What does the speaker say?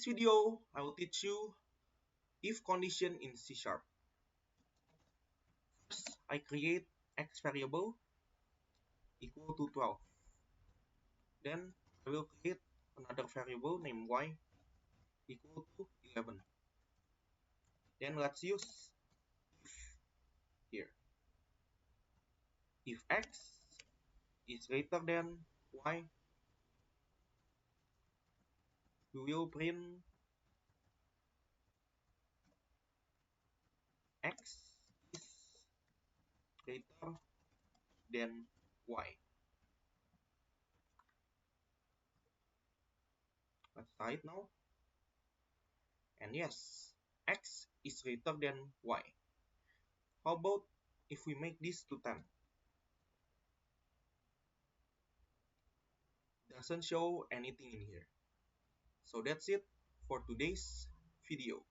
video, I will teach you if condition in C#. First, I create x variable equal to 12. Then I will create another variable named y equal to 11. Then let's use if here. If x is greater than y, we will print x is greater than y. Let's try it now. And yes, x is greater than y. How about if we make this to 10? Doesn't show anything in here. So that's it for today's video.